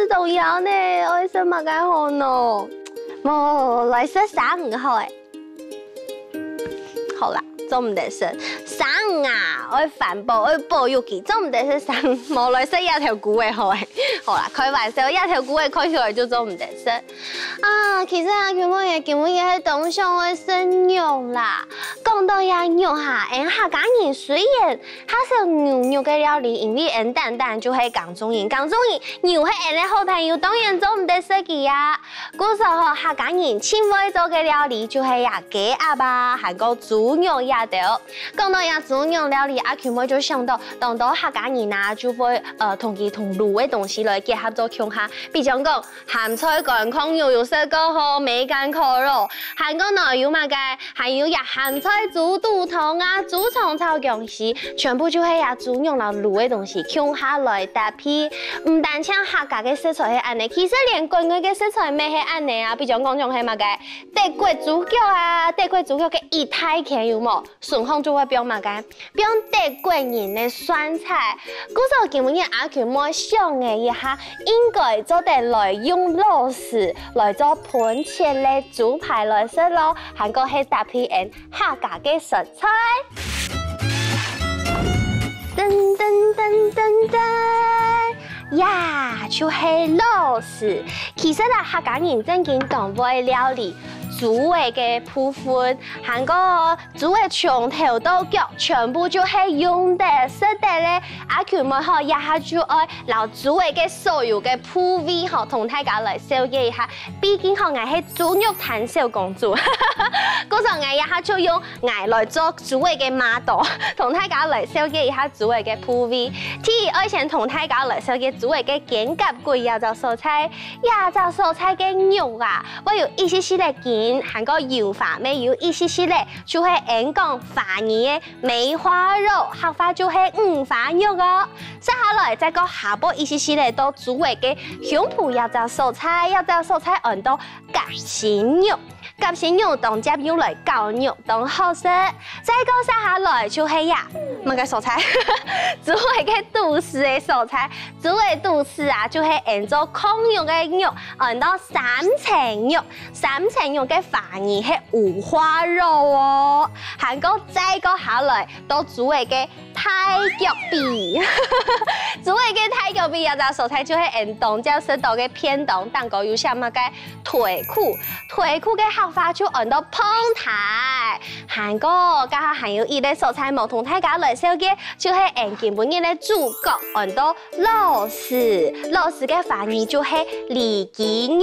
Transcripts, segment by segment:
重要呢，为什么咁好呢？冇来说生唔好诶。好啦，做唔得生生啊！我反驳，我保育佢，做唔得是生，冇来说一条古诶好诶。好啦，开玩笑，一条古诶看起来就做唔得生啊！其实啊，佢冇嘢，根本嘢係當上嘅生肉啦。講到呀肉哈，客家人雖然係食牛肉嘅料理，因為但就係講中人，牛係人嘅好朋友，當然做唔得食佢呀。嗰時候客家人親愛做嘅料理就係呀雞鴨啊，還有豬肉也得。講到呀豬肉料理，阿佢妹就想到，當到客家人啊，就會同佢同滷嘅東西來結合做腔下，比如講鹹菜乾炕牛肉色個好，梅乾烤肉，還有呢有乜嘅，還有呀鹹菜豬肚湯啊，豬腸炒薑絲，全部就係呀豬肉啦滷嘅東西，腔下來搭配。唔單止客家嘅食材係安尼，其實連國外嘅食材咪係安尼啊，比如講係乜嘅德國豬腳啊，德國豬腳嘅一大塊有冇？順豐就會標乜嘅，標德國人嘅酸菜。嗰時候見唔見阿佢妹想嘅一下，應該做得來用肉絲來做盤切嘅豬排來食咯，韓國係搭配客家嘅食材。噔噔噔噔噔呀，就係肉絲。其實啦，客家人正經講會料理。豬胃嘅部分，韓國豬胃從頭到腳全部就係用得食得咧。阿佢們嗬，一下就愛留豬胃嘅所有嘅部位嗬，同大家來紹介一下。畢竟嗬，我係豬肉攤小公主，嗰時候我一下就用我來做豬胃嘅碼頭，同大家來紹介一下豬胃嘅部位。第二，我先同大家來紹介豬胃嘅肩胛骨呀，就蔬菜呀，就蔬菜嘅肉啊，我有一些些嘅肩。韓國油飯咩有一些些咧，就係講花兒嘅梅花肉，客話就係五花肉哦。接下來再講下波一些些咧，到豬胃嘅胸脯要就蔬菜，按到夾心肉。夾心肉當接用來搞肉當好食，再講下來就係呀，乜嘅蔬菜，豬胃嘅肚絲嘅蔬菜，豬胃肚絲啊就係按做控肉嘅肉，按到三層肉嘅花兒係五花肉哦，韓國再講下來到豬胃嘅太腳髀，豬胃嘅太腳髀有隻蔬菜就係按當接食到嘅偏當，但個有啥乜嘅腿褲嘅客話就按到澎台，韓國加還有一類蔬菜冇同大家來紹介，就係按基本嘅咧豬腳按到肉絲嘅花兒就係里脊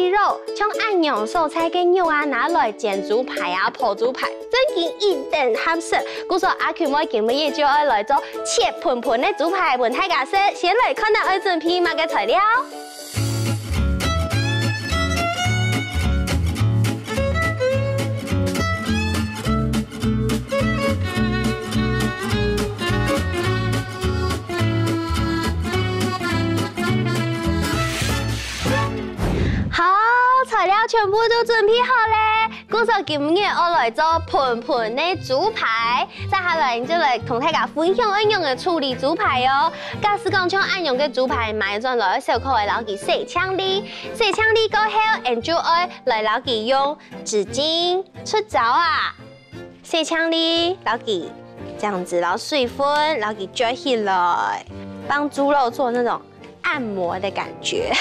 肉，像按樣蔬菜嘅肉啊拿來煎豬排啊、泡豬排，真見一定合適。故說阿佢妹今日就愛來做切盤嘅豬排，問大家食，先來看下我準備乜嘅材料。材料全部都準備好咧，嗰時候今日我來做盤嘅豬排，接下來就來同大家分享一樣嘅處理豬排哦。假使講像按樣嘅豬排買轉來小口嘅，攞佢洗槍啲過後，然就愛來攞佢用紙巾出爪啊，洗槍啲攞佢這樣子，然後水分攞佢捲起來，幫豬肉做那種按摩的感覺，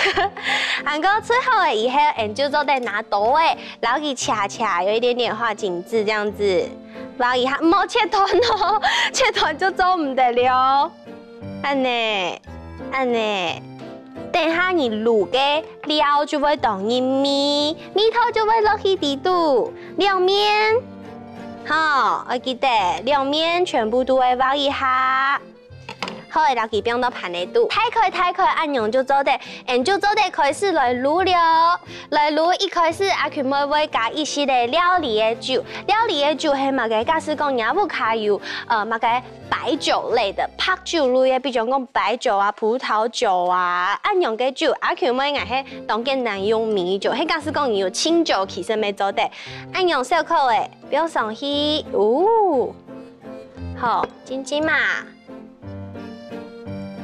韓國最後的以後，就做得拿刀誒，然後佢掐，有一點點畫緊緻這樣子，然後以下冇切斷哦，切斷就做唔得了。安尼，等下你滷嘅料就會當入米頭就會落去地度，兩面，好，我記得兩面全部都會放一下。好诶，老几冰到盘内度，太开，按样就做得，就做得开始来卤了，来卤一开始阿群会加一些的料理的酒，料理的酒系嘛个，假使讲也不卡有嘛个白酒类的，白酒类的，比如讲白酒啊、葡萄酒啊，按样嘅酒，阿群会硬系当然难用米酒，迄假使讲有清酒，其实没做得，按样小口诶，表上去，好，尖嘛。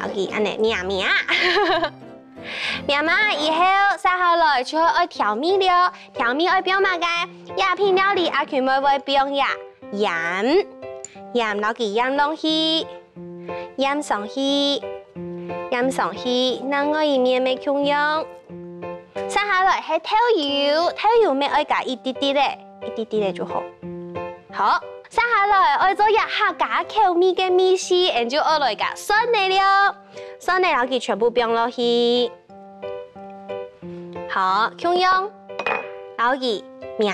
OK， 安尼命，命以后撒好来就爱调味了，调味爱标嘛个，鸦片料理阿群会标盐，老几盐落去，盐上去，那我一面没空用。撒好来系调油咩爱加一滴滴嘞就好。好。撒下来，爱做一下加口味嘅米丝，然就爱来加酸嚟了，酸嚟老几全部放落去，好，用老几命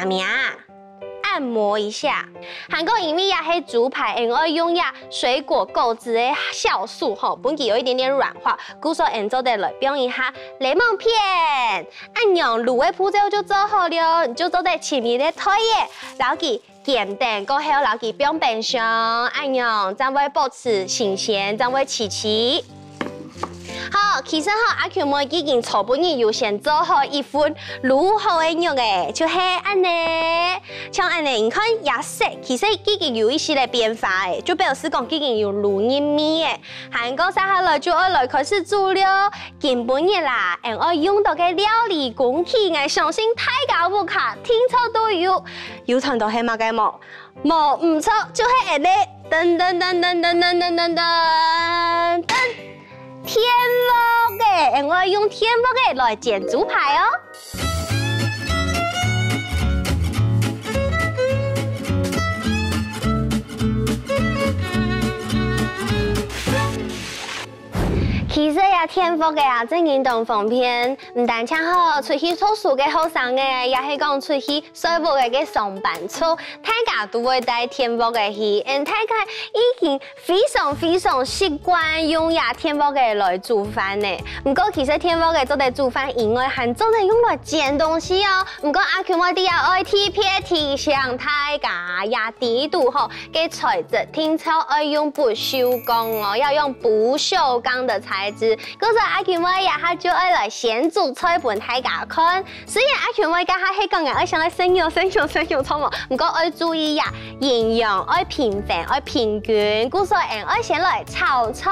按摩一下。韩国因为也系猪排，爱用呀水果购子的酵素吼，本期有一点点软化，故说做得来用一下柠檬片，按用卤的步骤就做好了，你就做得前面的推耶，老几。咸蛋过后，老几冰冰箱，按样才会保持新鲜，才会起。好，其实阿群们已经初步有先做好一份卤好的肉诶，就是安尼，像安尼，你看颜色其实已经有一些的变化诶，就表示讲已经有卤入面诶。韩国撒下来就要来开始煮了，根本嘅啦，我用到嘅料理工具，我相信大家有卡听错都有传到係乜嘅冇唔錯，就是安尼，噔。天幕嘅，我用天幕嘅来煎猪排哦。其實呀，天福嘅呀，真運動方面，唔單止好出去讀書嘅學生嘅，也係講出去稅務嘅上班族，大家都會帶天福嘅去，大家已經非常習慣用呀天福嘅來煮飯呢。唔過其實天福嘅做嚟煮飯以外，還做嚟用來煎東西哦。唔過阿權我哋也愛提醒大家呀，地度吼嘅材質，聽說愛用不鏽鋼哦，要用不鏽鋼的材質。嗰時阿權我呀，他就愛來先煮菜盤大家看。雖然阿權我家下係講嘅愛上來生用錯嘛，唔過愛注意呀，營養愛平衡愛平均。嗰時愛先來炒菜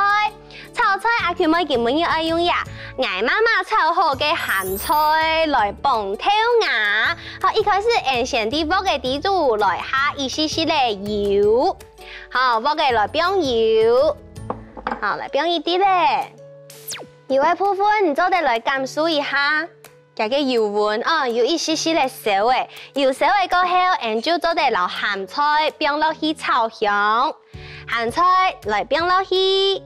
阿權我根本要愛用呀，挨媽媽炒好嘅鹹菜來幫挑牙。好，一開始先啲鍋嘅底度來下一些些嘅油，好，鍋嘅來標油，好來標一啲咧。油嘅部分，你做得來感受一下，加個油溫啊，有一些些嘅燒嘅，油燒嘅過後，就做得落鹹菜，標落去炒香，鹹菜來標落去，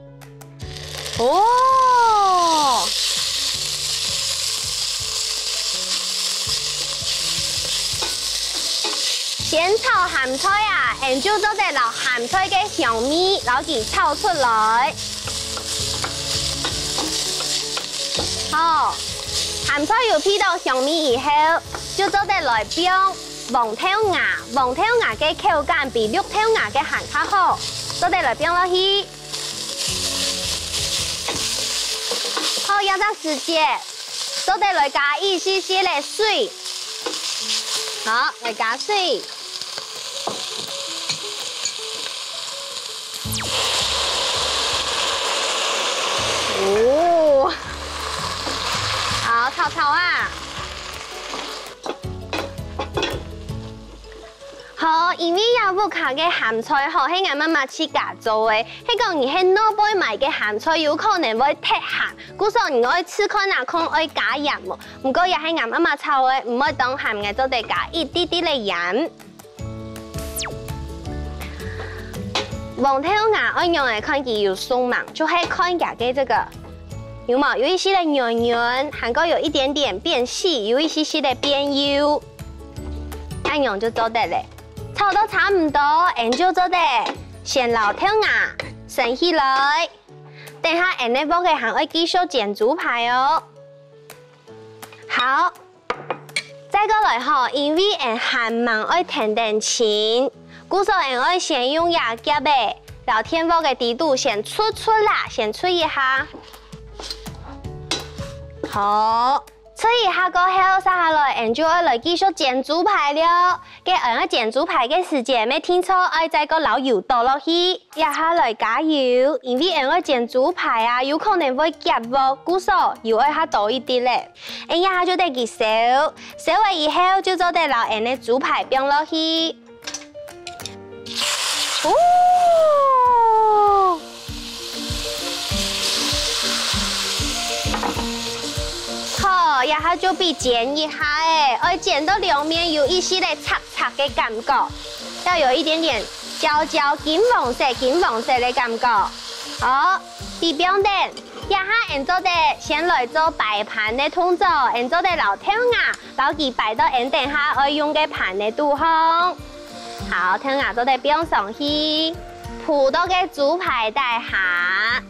哦，先炒鹹菜啊，就做得落鹹菜嘅香味，攞佢炒出來。好，鹹菜有批到香味以後，就做得來標黃豆芽嘅口感比綠豆芽嘅鹹較好，做得來標落去。好，要到時間，做得來加一些些嘅水，好，來加水。哦。好炒啊！好，因為有不卡嘅鹹菜，吼，係我媽媽自家做嘅。係講而係攞杯買嘅鹹菜，有可能會太鹹，故所以我愛試看下，看愛加鹽喎。唔過也係我媽媽炒嘅，唔愛當鹹嘅，就得加一啲啲嘅鹽。黃豆芽我用嚟看佢有鬆芒，就係看佢嘅這個。有冇？有一些的圓，還有一點點變細，有一些些的變幼，咁樣就做得嘞。炒到差唔多，就做得先撈豆芽，升起來，等下下呢，我嘅还会继续煎猪排哦。好，再过来吼，因为还蛮爱甜点钱，故所我爱先用牙夹嘅，然天锅嘅底度先出啦，先出一下。好。 所以下个后，下来，就要来继续煎猪排了。嘅煎猪排嘅时间，没听错，爱再个老油倒落去，一下来加油。因为我煎猪排啊，有可能会夹喎，故所油爱下多一啲咧。一下就得佢烧，烧完以后就做得老的猪排放落去。哦！ 好，然后就比煎一下而煎到两面有一些的擦擦的感觉，要有一点点焦焦金黄色的感觉。好，比边等，然后做的先来做摆盘的动作，做的老跳牙，老几摆到等下要用嘅盘的度方。好，跳牙做的边上去，铺到嘅猪排底下。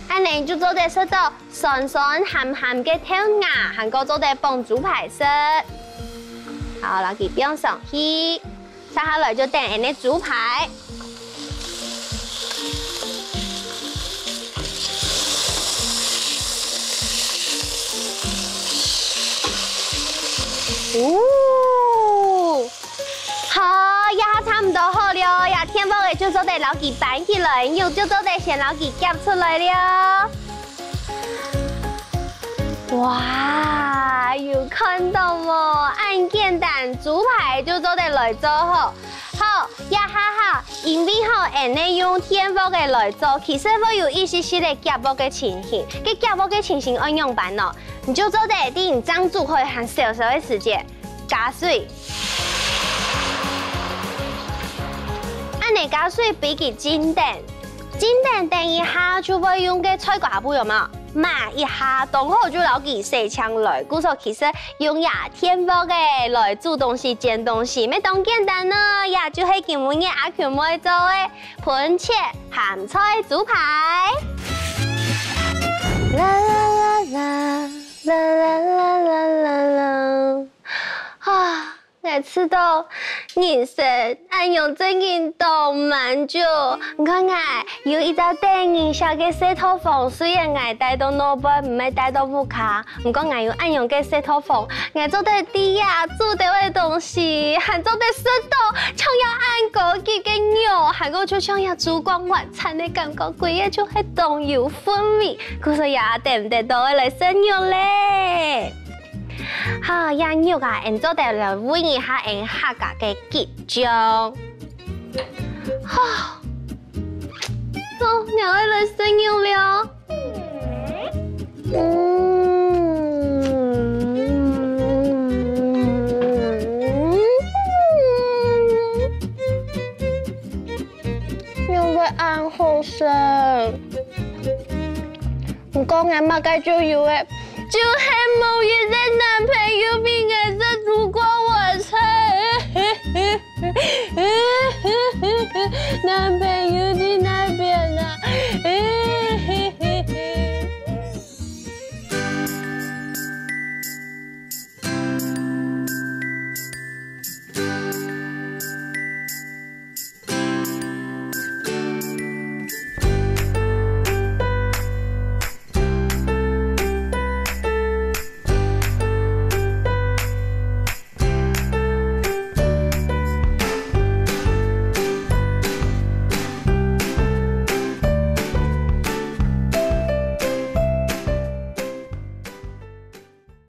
安尼就做得食到酸酸咸咸嘅跳牙，还个做得放猪排色。好，攞佢邊上去，接下來就等安尼豬排。好，也差唔多好了，也天煲嘅就做得攞佢擺起來，又就做得先攞佢夾出來了。哇，有看到冇？按簡單豬排就做得來做好。好，也哈哈，因為好，你用天煲嘅來做，其實會有一些些嘅夾煲嘅情形。嘅夾煲嘅情形按樣辦咯，你就做得啲蒸煮可以含少少嘅時間，加水。 按你加水比佢煎蛋一下就會用嘅菜瓜布有冇？抹一下，當好就攞佢洗槍來。故所其實用牙天煲嘅來煮東西、煎東西，咩咁簡單呢？也就係佢每日阿強妹做嘅番茄鹹菜豬排。啦啦啦啦啦啦啦啦啦啊！ 我吃到人生按用真嘅動漫劇，我愛有一隻電影寫嘅洗頭房，雖然我帶到腦部，唔係帶到屋卡，唔過我有按用嘅洗頭房，我做得啲呀，做到嘅東西，還做得食到，像要按嗰幾嘅肉，還個就像要燭光晚餐嘅感覺，鬼嘢就係動油分味，故所也得唔得到嚟食肉咧？ 好，羊肉啊，做得嚟煨一下，客家嘅結醬。好，我愛嚟食肉了。因為啱好食，唔過我乜嘅就要嘅。 就係某一任男朋友比我這燭光晚餐，男朋友在那邊啊。